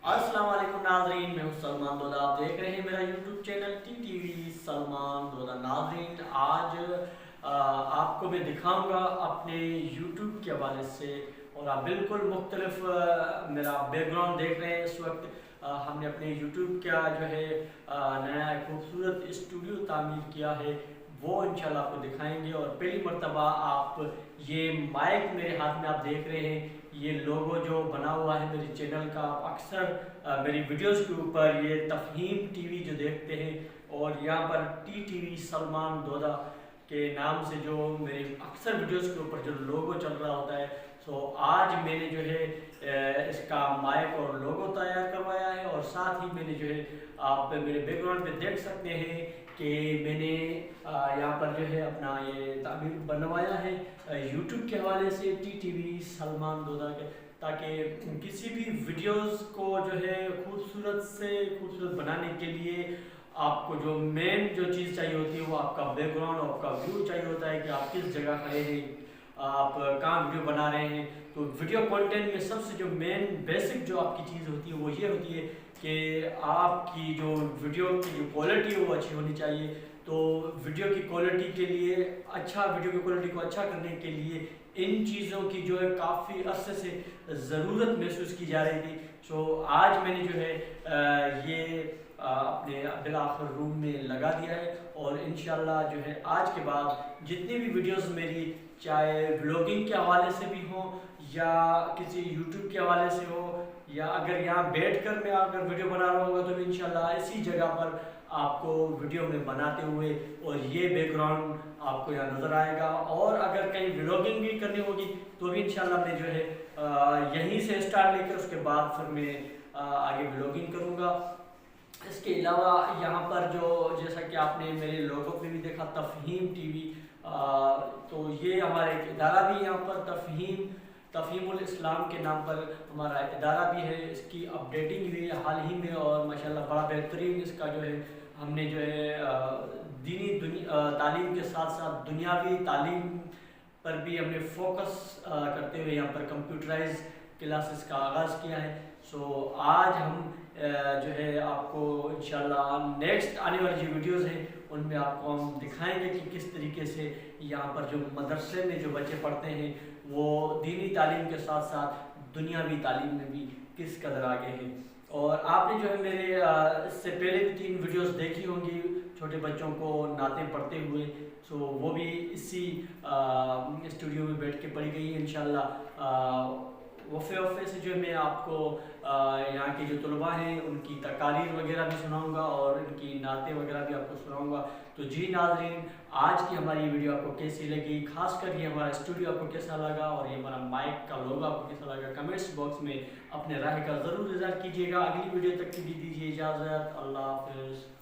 अस्सलाम वालेकुम नाज़रीन, मैं हूँ सलमान दोदा। आप देख रहे हैं मेरा YouTube channel TTV Salman Doda. नाज़रीन, आज आपको मैं दिखाऊंगा अपने यूट्यूब के हवाले से, और आप बिल्कुल मुख्तलिफ मेरा बैकग्राउंड देख रहे हैं इस वक्त। हमने अपने यूट्यूब का जो है नया खूबसूरत स्टूडियो तामीर किया है, वो इंशाल्लाह आपको दिखाएंगे। और पहली मर्तबा आप ये माइक मेरे हाथ में आप देख रहे हैं, ये लोगो जो बना हुआ है मेरे चैनल का। आप अक्सर मेरी वीडियोस के ऊपर ये तफहीम टीवी जो देखते हैं, और यहाँ पर टीटीवी सलमान दोदा के नाम से जो मेरे अक्सर वीडियोस के ऊपर जो लोगो चल रहा होता है, तो आज मैंने जो है इसका माइक और लोगो तैयार करवाया है। और साथ ही मैंने जो है आप मेरे बैकग्राउंड पे देख सकते हैं कि मैंने यहाँ पर जो है अपना ये तामीर बनवाया है यूट्यूब के हवाले से टीटीवी सलमान दोदा के, ताकि किसी भी वीडियोस को जो है खूबसूरत से खूबसूरत बनाने के लिए आपको जो मेन जो चीज़ चाहिए होती है वो आपका बैकग्राउंड, आपका व्यू चाहिए होता है कि आप किस जगह खड़े हैं, आप कहाँ वीडियो बना रहे हैं। तो वीडियो कंटेंट में सबसे जो मेन बेसिक जो आपकी चीज़ होती है वो ये होती है कि आपकी जो वीडियो की जो क्वालिटी है वो अच्छी होनी चाहिए। तो वीडियो की क्वालिटी के लिए वीडियो की क्वालिटी को अच्छा करने के लिए इन चीज़ों की जो है काफ़ी अरसे से ज़रूरत महसूस की जा रही थी। सो आज मैंने जो है ये अपने बिल आखिर रूम में लगा दिया है, और इंशाल्लाह जो है आज के बाद जितनी भी वीडियोस मेरी, चाहे व्लॉगिंग के हवाले से भी हो या किसी यूट्यूब के हवाले से हो, या अगर यहाँ बैठकर मैं अगर वीडियो बना रहा होगा तो इंशाल्लाह इसी जगह पर आपको वीडियो में बनाते हुए और ये बैकग्राउंड आपको यहाँ नज़र आएगा। और अगर कहीं व्लॉगिंग भी करनी होगी तो भी इंशाल्लाह मैं जो है यहीं से स्टार्ट लेकर उसके बाद फिर मैं आगे व्लॉगिंग करूँगा। इसके अलावा यहाँ पर जो जैसा कि आपने मेरे लोगों पे भी देखा तफहीम टीवी, तो ये हमारा एक इदारा भी यहाँ पर तफहीमुल इस्लाम के नाम पर हमारा इदारा भी है। इसकी अपडेटिंग हुई है हाल ही में, और माशाल्लाह बड़ा बेहतरीन इसका जो है हमने जो है दीनी तालीम के साथ साथ दुनियावी तालीम पर भी हमने फोकस करते हुए यहाँ पर कंप्यूटराइज क्लासेस का आगाज़ किया है। सो आज हम जो है आपको इंशाल्लाह नेक्स्ट आने वाली जो वीडियोस हैं उनमें आपको हम दिखाएंगे कि किस तरीके से यहाँ पर जो मदरसे में जो बच्चे पढ़ते हैं वो दीनी तालीम के साथ साथ दुनियावी तालीम में भी किस कदर आगे हैं। और आपने जो है मेरे इससे पहले भी 3 वीडियोस देखी होंगी छोटे बच्चों को नातें पढ़ते हुए, सो वो भी इसी स्टूडियो में बैठ के पढ़ी गई है इंशाल्लाह। वफ़े से जो मैं आपको यहाँ के जो तलबा हैं उनकी तकारीर वगैरह भी सुनाऊंगा और इनकी नातें वगैरह भी आपको सुनाऊंगा। तो जी नाज़रीन, आज की हमारी वीडियो आपको कैसी लगी, खासकर ये हमारा स्टूडियो आपको कैसा लगा और ये हमारा माइक का लोगो आपको कैसा लगा, कमेंट्स बॉक्स में अपने राय का ज़रूर इज़हार कीजिएगा। अगली वीडियो तक की भी दीजिए इजाज़त। अल्लाह हाफ़िज़।